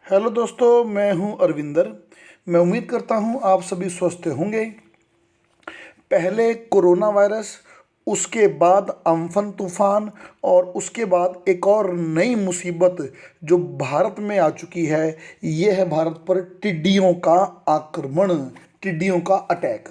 Hello दोस्तों, मैं हूं अरविंदर। मैं उम्मीद करता हूं आप सभी स्वस्थ होंगे। पहले कोरोना वायरस, उसके बाद अम्फन तूफान और उसके बाद एक और नई मुसीबत जो भारत में आ चुकी है, ये है भारत पर टिड्डियों का आक्रमण, टिड्डियों का अटैक।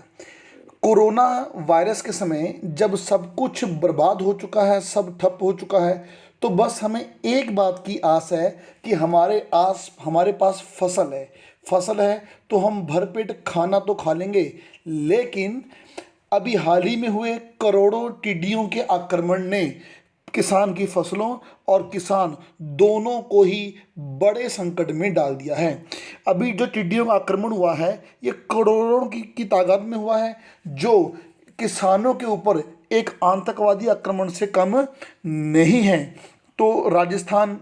कोरोना वायरस के समय जब सब कुछ बर्बाद हो चुका है, सब ठप हो चुका है, तो बस हमें एक बात की आस है कि हमारे पास फसल है तो हम भरपेट खाना तो खा लेंगे। लेकिन अभी हाल ही में हुए करोड़ों टिड्डियों के आक्रमण ने किसान की फसलों और किसान दोनों को ही बड़े संकट में डाल दिया है। अभी जो टिड्डियों का आक्रमण हुआ है, ये करोड़ों की तादाद में हुआ है, जो किसानों के ऊपर एक आतंकवादी आक्रमण से कम नहीं है। तो राजस्थान,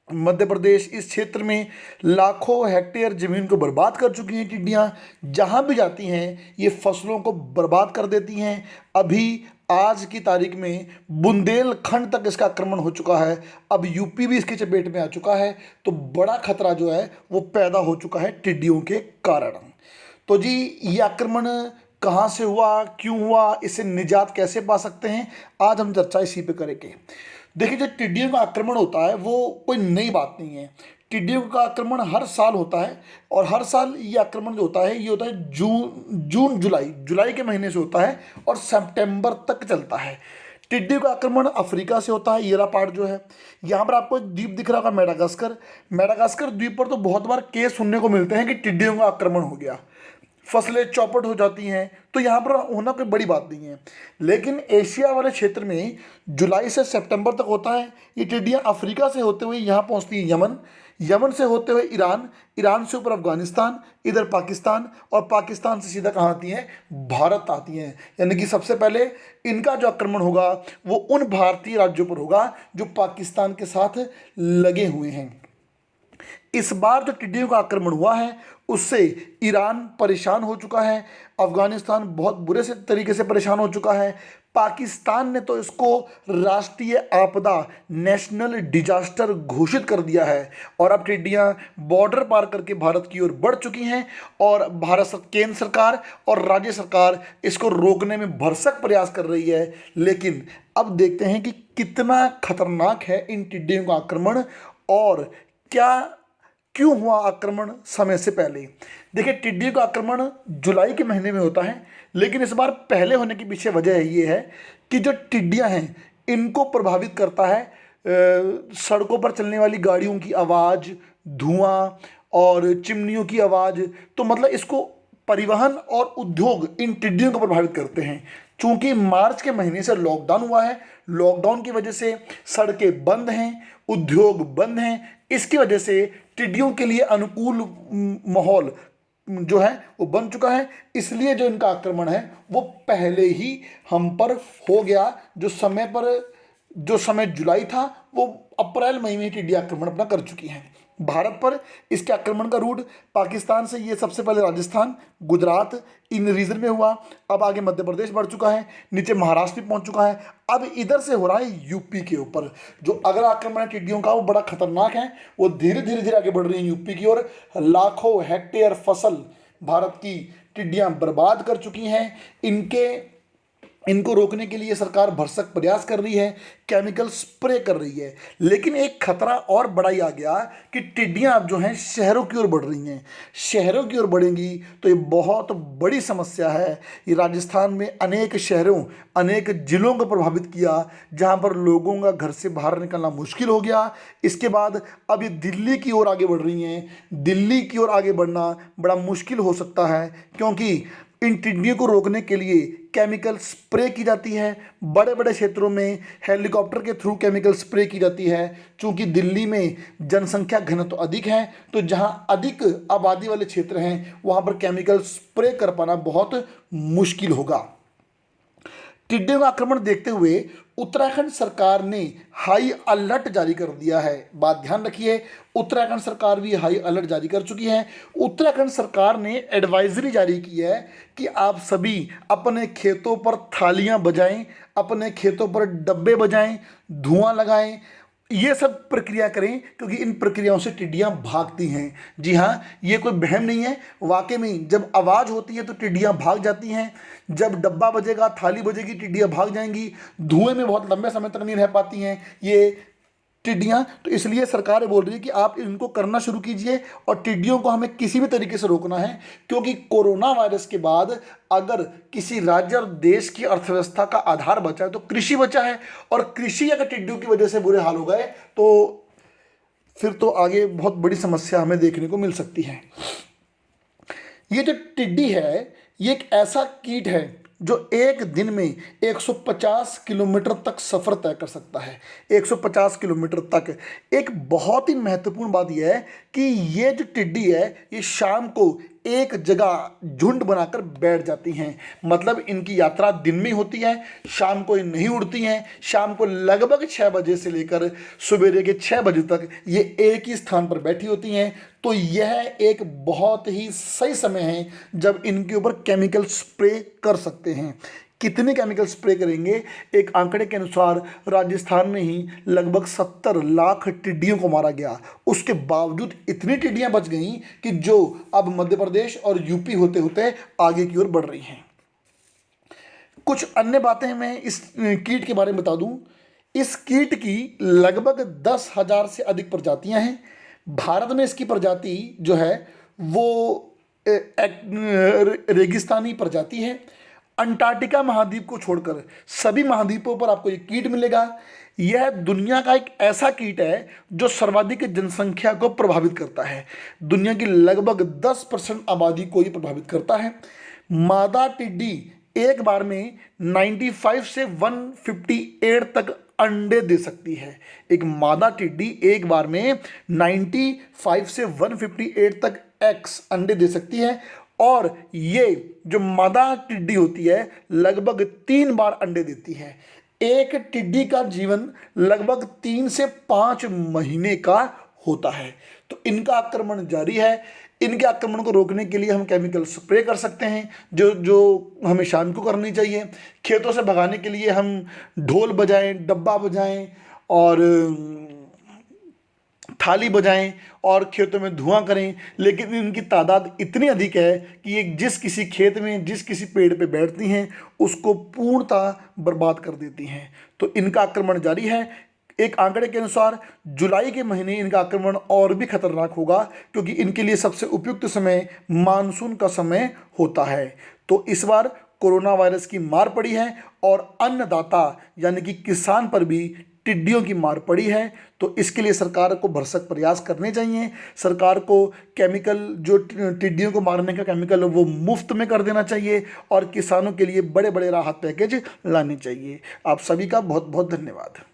मध्य प्रदेश, इस क्षेत्र में लाखों हेक्टेयर जमीन को बर्बाद कर चुकी हैं टिड्डियाँ। जहाँ भी जाती हैं ये फसलों को बर्बाद कर देती हैं। अभी आज की तारीख में बुंदेलखंड तक इसका आक्रमण हो चुका है। अब यूपी भी इसकी चपेट में आ चुका है। तो बड़ा खतरा जो है वो पैदा हो चुका है टिड्डियों के कारण। तो जी, ये आक्रमण कहाँ से हुआ, क्यों हुआ, इससे निजात कैसे पा सकते हैं, आज हम चर्चा इसी पे करेंगे। देखिए, जो टिड्डियों का आक्रमण होता है वो कोई नई बात नहीं है। टिड्डियों का आक्रमण हर साल होता है, और हर साल ये आक्रमण जो होता है ये होता है जून जुलाई के महीने से होता है और सितंबर तक चलता है। टिड्डियों का आक्रमण अफ्रीका से होता है। ये रहा पार्ट जो है, यहाँ पर आपको एक द्वीप दिख रहा होगा, मेडागास्कर। मेडागास्कर द्वीप पर तो बहुत बार केस सुनने को मिलते हैं कि टिड्डियों का आक्रमण हो गया, फसलें चौपट हो जाती हैं। तो यहाँ पर होना कोई बड़ी बात नहीं है। लेकिन एशिया वाले क्षेत्र में जुलाई से सितंबर तक होता है। ये टिड्डियाँ अफ्रीका से होते हुए यहाँ पहुँचती हैं यमन, यमन से होते हुए ईरान, ईरान से ऊपर अफगानिस्तान, इधर पाकिस्तान, और पाकिस्तान से सीधा कहाँ आती हैं, भारत आती हैं। यानी कि सबसे पहले इनका जो आक्रमण होगा वो उन भारतीय राज्यों पर होगा जो पाकिस्तान के साथ लगे हुए हैं। इस बार जो टिड्डियों का आक्रमण हुआ है उससे ईरान परेशान हो चुका है, अफगानिस्तान बहुत बुरे से तरीके से परेशान हो चुका है। पाकिस्तान ने तो इसको राष्ट्रीय आपदा, नेशनल डिजास्टर घोषित कर दिया है। और अब टिड्डियां बॉर्डर पार करके भारत की ओर बढ़ चुकी हैं, और केंद्र सरकार और राज्य सरकार इसको रोकने में भरसक प्रयास कर रही है। लेकिन अब देखते हैं कि कितना खतरनाक है इन टिड्डियों का आक्रमण, और क्यों हुआ आक्रमण समय से पहले। देखिए, टिड्डियों का आक्रमण जुलाई के महीने में होता है, लेकिन इस बार पहले होने की पीछे वजह ये है कि जो टिड्डियां हैं इनको प्रभावित करता है सड़कों पर चलने वाली गाड़ियों की आवाज़, धुआं और चिमनियों की आवाज़। तो मतलब इसको परिवहन और उद्योग इन टिड्डियों को प्रभावित करते हैं। चूंकि मार्च के महीने से लॉकडाउन हुआ है, लॉकडाउन की वजह से सड़कें बंद हैं, उद्योग बंद हैं। इसकी वजह से टिड्डियों के लिए अनुकूल माहौल जो है वो बन चुका है। इसलिए जो इनका आक्रमण है वो पहले ही हम पर हो गया। जो समय जुलाई था वो अप्रैल मई में टिड्डी आक्रमण अपना कर चुकी हैं। भारत पर इसके आक्रमण का रूट पाकिस्तान से ये सबसे पहले राजस्थान, गुजरात, इन रीजन में हुआ। अब आगे मध्य प्रदेश बढ़ चुका है, नीचे महाराष्ट्र भी पहुंच चुका है। अब इधर से हो रहा है यूपी के ऊपर। जो अगला आक्रमण है टिड्डियों का वो बड़ा खतरनाक है। वो धीरे धीरे धीरे आगे बढ़ रही है यूपी की ओर। लाखों हेक्टेयर फसल भारत की टिड्डियां बर्बाद कर चुकी हैं। इनको रोकने के लिए सरकार भरसक प्रयास कर रही है, केमिकल स्प्रे कर रही है। लेकिन एक खतरा और बड़ा ही आ गया कि टिड्डियां अब जो हैं शहरों की ओर बढ़ रही हैं। शहरों की ओर बढ़ेंगी तो ये बहुत बड़ी समस्या है। ये राजस्थान में अनेक शहरों, अनेक जिलों को प्रभावित किया, जहां पर लोगों का घर से बाहर निकलना मुश्किल हो गया। इसके बाद अब ये दिल्ली की ओर आगे बढ़ रही हैं। दिल्ली की ओर आगे बढ़ना बड़ा मुश्किल हो सकता है, क्योंकि इन टिड्डियों को रोकने के लिए केमिकल स्प्रे की जाती है। बड़े बड़े क्षेत्रों में हेलीकॉप्टर के थ्रू केमिकल स्प्रे की जाती है। चूंकि दिल्ली में जनसंख्या घनत्व अधिक है, तो जहां अधिक आबादी वाले क्षेत्र हैं वहां पर केमिकल स्प्रे कर पाना बहुत मुश्किल होगा। टिड्डियों का आक्रमण देखते हुए उत्तराखंड सरकार ने हाई अलर्ट जारी कर दिया है। बात ध्यान रखिए, उत्तराखंड सरकार भी हाई अलर्ट जारी कर चुकी है। उत्तराखंड सरकार ने एडवाइजरी जारी की है कि आप सभी अपने खेतों पर थालियां बजाएं, अपने खेतों पर डब्बे बजाएं, धुआं लगाएं। ये सब प्रक्रिया करें, क्योंकि इन प्रक्रियाओं से टिड्डियां भागती हैं। जी हाँ, ये कोई वहम नहीं है, वाकई में जब आवाज़ होती है तो टिड्डियां भाग जाती हैं। जब डब्बा बजेगा, थाली बजेगी, टिड्डियां भाग जाएंगी। धुएं में बहुत लंबे समय तक नहीं रह पाती हैं ये टिड्डियां। तो इसलिए सरकार बोल रही है कि आप इनको करना शुरू कीजिए, और टिड्डियों को हमें किसी भी तरीके से रोकना है, क्योंकि कोरोना वायरस के बाद अगर किसी राज्य और देश की अर्थव्यवस्था का आधार बचा है तो कृषि बचा है, और कृषि अगर टिड्डियों की वजह से बुरे हाल हो गए तो फिर तो आगे बहुत बड़ी समस्या हमें देखने को मिल सकती है। ये जो टिड्डी है, ये एक ऐसा कीट है जो एक दिन में 150 किलोमीटर तक सफ़र तय कर सकता है। 150 किलोमीटर तक। एक बहुत ही महत्वपूर्ण बात यह है कि ये जो टिड्डी है, ये शाम को एक जगह झुंड बनाकर बैठ जाती हैं। मतलब इनकी यात्रा दिन में होती है, शाम को ये नहीं उड़ती हैं। शाम को लगभग 6 बजे से लेकर सवेरे के 6 बजे तक ये एक ही स्थान पर बैठी होती हैं। तो यह एक बहुत ही सही समय है जब इनके ऊपर केमिकल स्प्रे कर सकते हैं। कितने केमिकल स्प्रे करेंगे? एक आंकड़े के अनुसार राजस्थान में ही लगभग 70 लाख टिड्डियों को मारा गया। उसके बावजूद इतनी टिड्डियां बच गईं कि जो अब मध्य प्रदेश और यूपी होते होते आगे की ओर बढ़ रही हैं। कुछ अन्य बातें मैं इस कीट के बारे में बता दूं। इस कीट की लगभग 10,000 से अधिक प्रजातियां हैं। भारत में इसकी प्रजाति जो है वो रेगिस्तानी प्रजाति है। अंटार्कटिका महाद्वीप को छोड़कर सभी महाद्वीपों पर आपको ये कीट मिलेगा। यह दुनिया का एक ऐसा कीट है जो सर्वाधिक जनसंख्या को प्रभावित करता है। दुनिया की लगभग 10% आबादी को ये प्रभावित करता है। मादा टिड्डी एक बार में 95 से 158 तक अंडे दे सकती है। एक मादा टिड्डी एक बार में 95 से 158 तक एग्स अंडे दे सकती है, और ये जो मादा टिड्डी होती है लगभग 3 बार अंडे देती है। एक टिड्डी का जीवन लगभग 3 से 5 महीने का होता है। तो इनका आक्रमण जारी है। इनके आक्रमण को रोकने के लिए हम केमिकल स्प्रे कर सकते हैं, जो हमें शाम को करनी चाहिए। खेतों से भगाने के लिए हम ढोल बजाएं, डब्बा बजाएं और थाली बजाएं और खेतों में धुआं करें। लेकिन इनकी तादाद इतनी अधिक है कि ये जिस किसी खेत में, जिस किसी पेड़ पे बैठती हैं उसको पूर्णतः बर्बाद कर देती हैं। तो इनका आक्रमण जारी है। एक आंकड़े के अनुसार जुलाई के महीने इनका आक्रमण और भी खतरनाक होगा, क्योंकि इनके लिए सबसे उपयुक्त समय मानसून का समय होता है। तो इस बार कोरोना वायरस की मार पड़ी है और अन्नदाता यानी कि किसान पर भी टिड्डियों की मार पड़ी है। तो इसके लिए सरकार को भरसक प्रयास करने चाहिए। सरकार को केमिकल, जो टिड्डियों को मारने का केमिकल है वो मुफ्त में कर देना चाहिए, और किसानों के लिए बड़े बड़े राहत पैकेज लाने चाहिए। आप सभी का बहुत बहुत धन्यवाद।